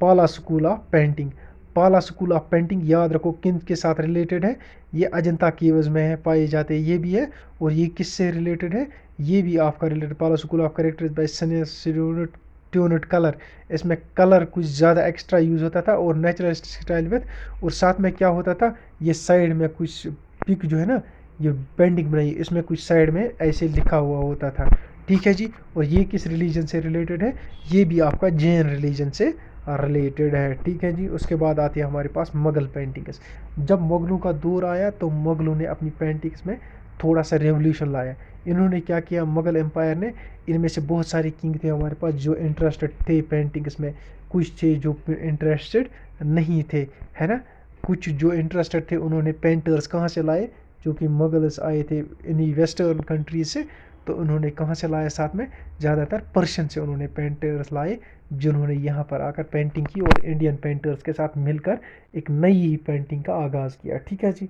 पाला स्कूल ऑफ पेंटिंग। पाला स्कूल ऑफ पेंटिंग याद रखो किन के साथ रिलेटेड है? ये अजंता केव्स में है, पाए जाते हैं ये भी है। और ये किससे रिलेटेड है? ये भी आपका related. Pala school of character by tuned colour. इसमें कलर कुछ ज़्यादा एक्स्ट्रा यूज़ होता था और नेचुरलिस्टिक स्टाइल में। और साथ में क्या होता था, ये साइड में कुछ पिक जो है ना, ये पेंटिंग बनाई, इसमें कुछ साइड में ऐसे लिखा हुआ होता था। ठीक है जी। और ये किस रिलीजन से रिलेटेड है? ये भी आपका जैन रिलीजन से रिलेटेड है। ठीक है जी। उसके बाद आती है हमारे पास मुग़ल पेंटिंग्स। जब मुग़लों का दौर आया तो मुग़लों ने अपनी पेंटिंग्स में थोड़ा सा रेवोल्यूशन लाया। इन्होंने क्या किया, मुग़ल एम्पायर ने, इनमें से बहुत सारे किंग थे हमारे पास जो इंटरेस्टेड थे पेंटिंग्स में, कुछ थे जो इंटरेस्टेड नहीं थे, है ना। कुछ जो इंटरेस्टेड थे उन्होंने पेंटर्स कहाँ से लाए? जो कि मुग़ल्स आए थे इन्हीं वेस्टर्न कंट्रीज से। तो उन्होंने कहाँ से लाया? साथ में ज़्यादातर पर्शियन से उन्होंने पेंटर्स लाए, जिन्होंने यहाँ पर आकर पेंटिंग की और इंडियन पेंटर्स के साथ मिलकर एक नई पेंटिंग का आगाज़ किया। ठीक है जी।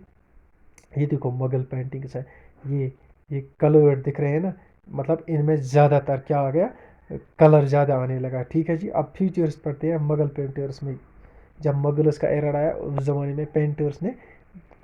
ये देखो मुग़ल पेंटिंग्स है, ये कलर दिख रहे हैं ना, मतलब इनमें ज़्यादातर क्या आ गया, कलर ज़्यादा आने लगा। ठीक है जी। अब फीचर्स पढ़ते हैं मुग़ल पेंटर्स में। जब मुग़ल्स का एरा आया उस ज़माने में पेंटर्स ने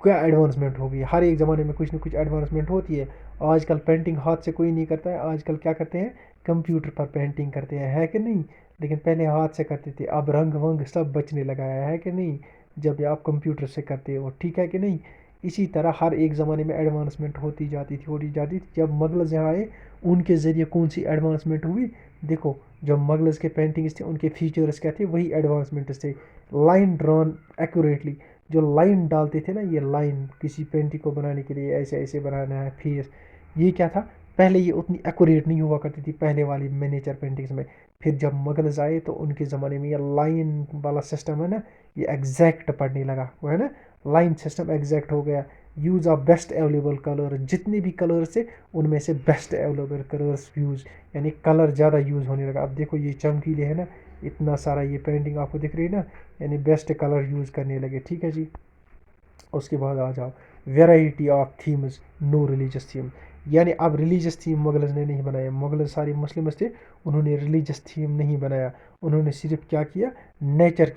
क्या एडवांसमेंट हो गई। हर एक ज़माने में कुछ ना कुछ एडवांसमेंट होती है। आजकल पेंटिंग हाथ से कोई नहीं करता है, आजकल क्या करते हैं, कंप्यूटर पर पेंटिंग करते हैं, है कि नहीं। लेकिन पहले हाथ से करते थे, अब रंग वंग सब बचने लगा है कि नहीं, जब आप कंप्यूटर से करते हो। ठीक है कि नहीं। इसी तरह हर एक ज़माने में एडवांसमेंट होती जाती थी। जब मुग़ल्स यहाँ आए उनके ज़रिए कौन सी एडवांसमेंट हुई? देखो, जो मुग़ल्स के पेंटिंग्स थे उनके फीचर्स क्या थे? वही एडवांसमेंट्स थे। लाइन ड्रॉन एक्यूरेटली, जो लाइन डालते थे ना, ये लाइन किसी पेंटिंग को बनाने के लिए ऐसे ऐसे बनाना है फेस, ये क्या था, पहले ये उतनी एक्यूरेट नहीं हुआ करती थी पहले वाली मिनिएचर पेंटिंग्स में। फिर जब मुग़ल्स आए तो उनके ज़माने में ये लाइन वाला सिस्टम है ना, ये एग्जैक्ट पड़ने लगा, वो है ना, लाइन सिस्टम एग्जैक्ट हो गया। Use of best available colour, जितने भी कलर्स थे उनमें से बेस्ट अवेलेबल कलर्स यूज़, यानी कलर ज़्यादा यूज़ होने लगा। अब देखो ये चमकीले है ना, इतना सारा ये पेंटिंग आपको दिख रही है ना, यानी बेस्ट कलर यूज़ करने लगे। ठीक है जी। उसके बाद आ जाओ variety of themes, no religious theme, यानी अब रिलीजियस थीम मुग़ल्स ने नहीं बनाया। मुग़ल सारे मुस्लिम्स थे, उन्होंने रिलीजियस थीम नहीं बनाया। उन्होंने सिर्फ क्या किया, नेचर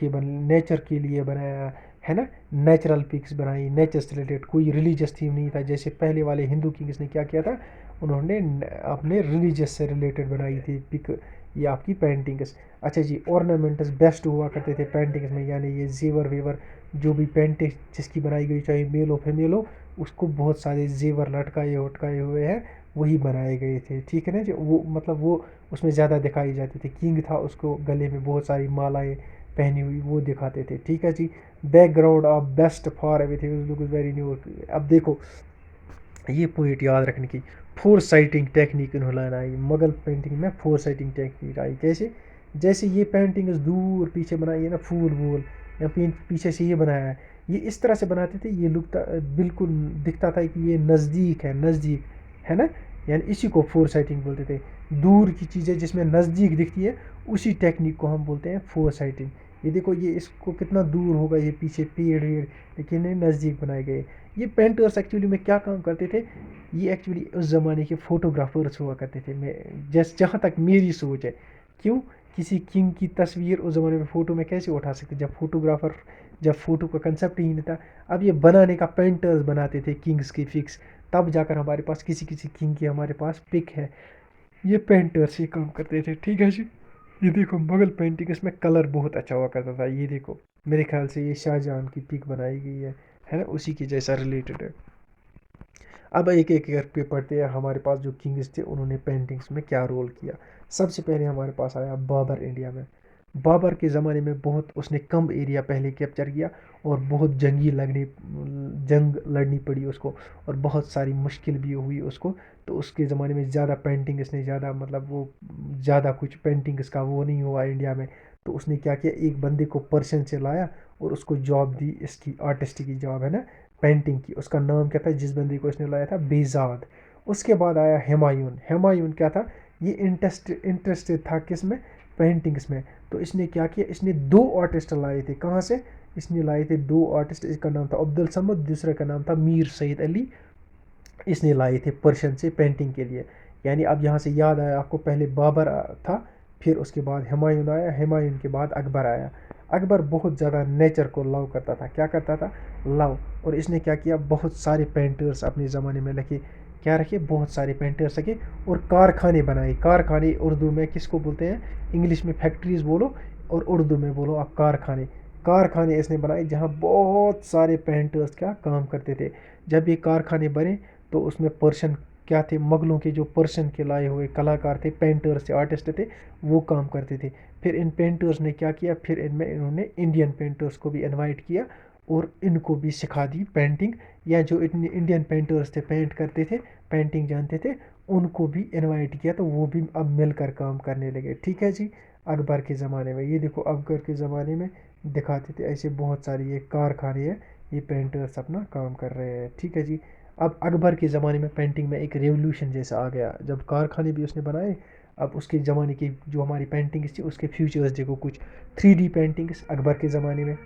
के लिए बनाया, है ना, नेचुरल पिक्स बनाई, नेचर से रिलेटेड, कोई रिलीजियस थीम नहीं था। जैसे पहले वाले हिंदू किंग्स ने क्या किया था, उन्होंने अपने रिलीजियस से रिलेटेड बनाई थी पिक, ये आपकी पेंटिंग्स। अच्छा जी। ऑर्नामेंट्स बेस्ट हुआ करते थे पेंटिंग्स में, यानी ये जेवर वेवर, जो भी पेंटिंग जिसकी बनाई गई, चाहे मेल हो फीमेल हो, उसको बहुत सारे जेवर लटकाए हुए हैं, वही बनाए गए थे। ठीक है ना जी। वो मतलब वो उसमें ज़्यादा दिखाई जाती थी। किंग था, उसको गले में बहुत सारी मालाएं पहनी हुई वो दिखाते थे। ठीक है जी। Background of best for everything look very new. अब देखो ये पॉइंट याद रखने की, फोर साइटिंग टेक्निक इन्होंने लाई मुग़ल पेंटिंग में। फोर साइटिंग टेक्निक आई कैसे? जैसे ये पेंटिंग दूर पीछे बनाई है ना, फूल वूल, या पीछे से ये बनाया है, ये इस तरह से बनाते थे, ये लुकता बिल्कुल दिखता था कि ये नज़दीक है, नज़दीक है ना, यानी इसी को फोर साइटिंग बोलते थे। दूर की चीज़ें जिसमें नज़दीक दिखती है उसी टेक्निक को हम बोलते हैं फोर साइटिंग। ये देखो ये इसको कितना दूर होगा, ये पीछे पेड़ वेड़, लेकिन ये नज़दीक बनाए गए। ये पेंटर्स एक्चुअली में क्या काम करते थे, ये एक्चुअली उस ज़माने के फ़ोटोग्राफर्स हुआ करते थे। मैं जहाँ तक मेरी सोच है, क्यों, किसी किंग की तस्वीर उस ज़माने में फ़ोटो में कैसे उठा सकते जब फ़ोटो का कंसेप्ट ही नहीं था। अब ये बनाने का पेंटर्स बनाते थे किंग्स के फिक्स, तब जाकर हमारे पास किसी किसी किंग की हमारे पास पिक है। ये पेंटर्स ये काम करते थे, ठीक है जी। ये देखो मुगल पेंटिंग, इसमें कलर बहुत अच्छा हुआ करता था। ये देखो मेरे ख्याल से ये शाहजहां की पिक बनाई गई है ना, उसी की जैसा रिलेटेड है। अब एक एक करके पढ़ते हैं हमारे पास जो किंग्स थे उन्होंने पेंटिंग्स में क्या रोल किया। सबसे पहले हमारे पास आया बाबर इंडिया में। बाबर के ज़माने में बहुत उसने कम एरिया पहले कैप्चर किया, और बहुत जंग लड़नी पड़ी उसको, और बहुत सारी मुश्किल भी हुई उसको। तो उसके ज़माने में ज़्यादा पेंटिंग इसने ज़्यादा मतलब वो ज़्यादा कुछ पेंटिंग इसका वो नहीं हुआ इंडिया में। तो उसने क्या किया, एक बंदे को पर्शियन से लाया और उसको जॉब दी, इसकी आर्टिस्ट की जॉब है ना, पेंटिंग की। उसका नाम क्या था जिस बंदे को इसने लाया था, बेजाद। उसके बाद आया हुमायूं। हुमायूं क्या था, ये इंटरेस्टेड था किस में, पेंटिंग्स में। तो इसने क्या किया, इसने दो आर्टिस्ट लाए थे। कहाँ से इसने लाए थे, दो आर्टिस्ट। इसका नाम था अब्दुल समद, दूसरे का नाम था मीर सईद अली। इसने लाए थे पर्शियन से पेंटिंग के लिए। यानी अब यहाँ से याद आया आपको, पहले बाबर था, फिर उसके बाद हुमायूं आया, हुमायूं के बाद अकबर आया। अकबर बहुत ज़्यादा नेचर को लव करता था। क्या करता था, लव। और इसने क्या किया, बहुत सारे पेंटर्स अपने ज़माने में रखे। क्या रखे, बहुत सारे पेंटर्स रखे, और कारखाने बनाए। कारखाने उर्दू में किसको बोलते हैं, इंग्लिश में फैक्ट्रीज बोलो, और उर्दू में बोलो आप कारखाने। कारखाने इसने बनाए जहाँ बहुत सारे पेंटर्स क्या काम करते थे। जब ये कारखाने बने तो उसमें पर्शियन क्या थे, मुगलों के जो पर्शियन के लाए हुए कलाकार थे, पेंटर्स थे, आर्टिस्ट थे, वो काम करते थे। फिर इन पेंटर्स ने क्या किया, फिर इनमें इन्होंने इंडियन पेंटर्स को भी इनवाइट किया, और इनको भी सिखा दी पेंटिंग। या जो इतने इंडियन पेंटर्स थे, पेंट करते थे, पेंटिंग जानते थे, उनको भी इनवाइट किया, तो वो भी अब मिलकर काम करने लगे, ठीक है जी। अकबर के ज़माने में ये देखो, अकबर के ज़माने में दिखाते थे ऐसे बहुत सारे ये कारखाने हैं, ये पेंटर्स अपना काम कर रहे हैं, ठीक है जी। अब अकबर के ज़माने में पेंटिंग में एक रेवोल्यूशन जैसा आ गया, जब कारखाने भी उसने बनाए। अब उसके ज़माने की जो हमारी पेंटिंग्स थी उसके फ्यूचर्स देखो कुछ। 3D पेंटिंग्स अकबर के ज़माने में,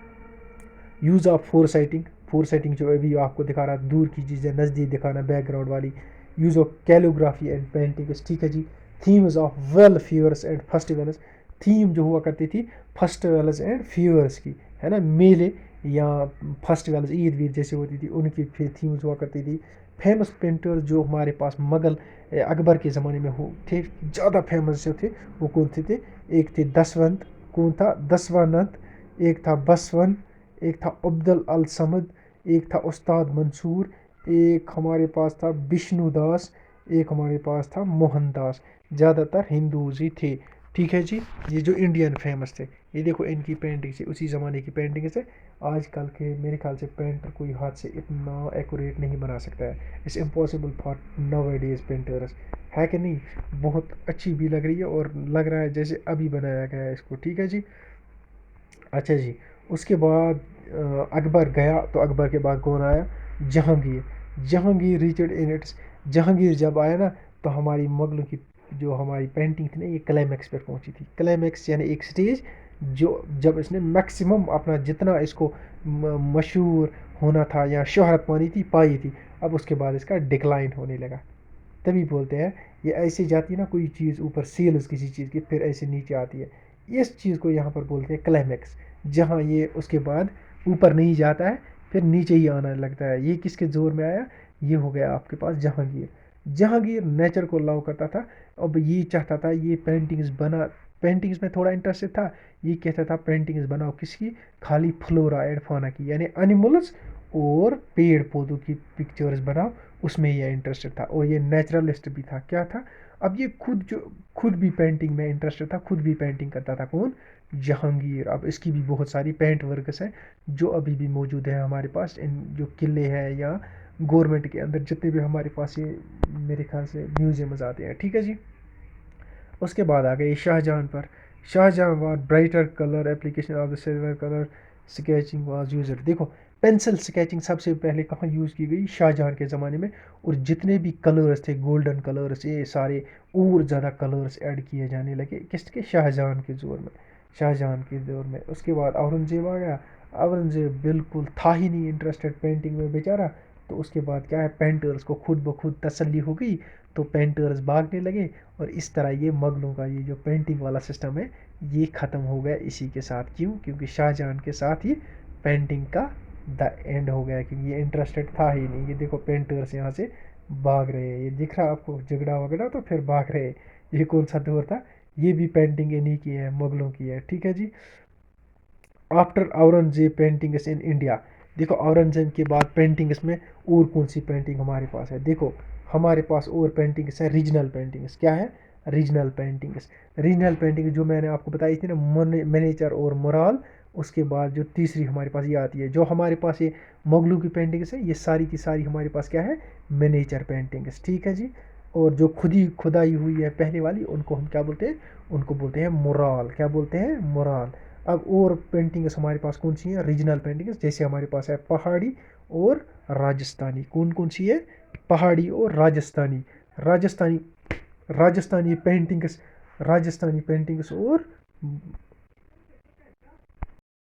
यूज़ ऑफ फोर साइटिंग जो अभी आपको दिखा रहा, दूर की चीज़ें नज़दीक दिखाना, बैकग्राउंड वाली। Use of calligraphy and paintings, ठीक है जी। Themes of well fevers and festivals, theme जो हुआ करती थी फेस्टिवल्स एंड फीवर्स की, है ना, मेले या फेस्टिवल्स, ईद वीद जैसे होती थी, उनकी फिर थीम्स हुआ करती थी। फेमस पेंटर जो हमारे पास मुगल अकबर के ज़माने में हो थे, ज़्यादा फेमस जो थे, वो कौन थे, एक थे दसवंत, कौन था, दसवानंद, एक था बसवन, एक था अब्दुल अल समद, एक था उस्ताद मंसूर, एक हमारे पास था विष्णुदास, एक हमारे पास था मोहनदास। ज़्यादातर हिंदूज ही थे, ठीक है जी। ये जो इंडियन फेमस थे, ये देखो इनकी पेंटिंग से, उसी ज़माने की पेंटिंग से। आजकल के मेरे ख्याल से पेंटर कोई हाथ से इतना एक्यूरेट नहीं बना सकता है। It's impossible for now days painters, है कि नहीं। बहुत अच्छी भी लग रही है, और लग रहा है जैसे अभी बनाया गया है इसको, ठीक है जी। अच्छा जी। उसके बाद अकबर गया, तो अकबर के बाद कौन आया, Jahangir. Jahangir Richard in its, Jahangir जब आया ना, तो हमारी मुगलों की जो हमारी पेंटिंग थी ना, ये क्लाइमैक्स पर पहुंची थी। क्लाइमैक्स यानी एक स्टेज जो, जब इसने मैक्सिमम अपना जितना इसको मशहूर होना था या शोहरत पानी थी, पाई थी, अब उसके बाद इसका डिक्लाइन होने लगा। तभी बोलते हैं, ये ऐसे जाती है ना कोई चीज़ ऊपर, सेल्स किसी चीज़ की, फिर ऐसे नीचे आती है। इस चीज़ को यहाँ पर बोलते हैं क्लाइमैक्स, जहाँ ये उसके बाद ऊपर नहीं जाता है, फिर नीचे ही आना लगता है। ये किसके जोर में आया, ये हो गया आपके पास जहांगीर। जहांगीर नेचर को लव करता था। अब ये चाहता था ये पेंटिंग्स बना, पेंटिंग्स में थोड़ा इंटरेस्टेड था। ये कहता था पेंटिंग्स बनाओ किसकी, खाली फ्लोरा एंड फाना की, यानी एनिमल्स और पेड़ पौधों की पिक्चर्स बनाओ, उसमें ये इंटरेस्टेड था। और ये नेचुरलिस्ट भी था, क्या था। अब ये खुद भी पेंटिंग में इंटरेस्टेड था, खुद भी पेंटिंग करता था, कौन, जहांगीर। अब इसकी भी बहुत सारी पेंट वर्क्स हैं जो अभी भी मौजूद है हमारे पास, इन जो किले हैं या गवर्नमेंट के अंदर जितने भी हमारे पास ये मेरे ख्याल से म्यूजियम्स आते हैं, ठीक है जी। उसके बाद आ गए शाहजहां पर। Shahjahan was brighter colour application of the silver colour sketching was used. देखो पेंसिल स्केचिंग सबसे पहले कहाँ यूज़ की गई, शाहजहां के ज़माने में। और जितने भी कलर्स थे, गोल्डन कलर्स, ये सारे और ज़्यादा कलर्स ऐड किए जाने लगे किसके, शाहजहां के जोर में, शाहजहां के दौर में। उसके बाद औरंगज़ेब आ गया। औरंगज़ेब बिल्कुल था ही नहीं इंटरेस्टेड पेंटिंग में बेचारा। तो उसके बाद क्या है, पेंटर्स को खुद ब खुद तसल्ली हो गई, तो पेंटर्स भागने लगे। और इस तरह ये मुगलों का ये जो पेंटिंग वाला सिस्टम है, ये ख़त्म हो गया इसी के साथ। क्यों, क्योंकि शाहजहां के साथ ही पेंटिंग का द एंड हो गया, क्योंकि ये इंटरेस्टेड था ही नहीं। ये देखो पेंटर्स यहाँ से भाग रहे हैं, ये दिख रहा है आपको झगड़ा वगड़ा, तो फिर भाग रहे हैं। ये कौन सा दौर था? ये भी पेंटिंग इन्हीं की है, मुगलों की है, ठीक है जी। After Aurangzeb paintings in India, देखो औरंगजेब के बाद पेंटिंग्स में और कौन सी पेंटिंग हमारे पास है? देखो हमारे पास और पेंटिंग्स है, रीजनल पेंटिंग्स। क्या है? Regional paintings. रीजनल पेंटिंग जो मैंने आपको बताई थी ना, मिनिएचर और मुराल, उसके बाद जो तीसरी हमारे पास ये आती है। जो हमारे पास ये मुगलों की पेंटिंग्स है, ये सारी की सारी हमारे पास क्या है? मिनिएचर पेंटिंग्स, ठीक है जी। और जो खुदाई हुई है पहले वाली, उनको हम क्या बोलते हैं? उनको बोलते हैं मुराल। क्या बोलते हैं? मुराल। अब और पेंटिंग्स हमारे पास कौन सी है? रीजनल पेंटिंग्स, जैसे हमारे पास है पहाड़ी और राजस्थानी। कौन कौन सी है? पहाड़ी और राजस्थानी। राजस्थानी, राजस्थानी पेंटिंग्स, राजस्थानी पेंटिंग्स और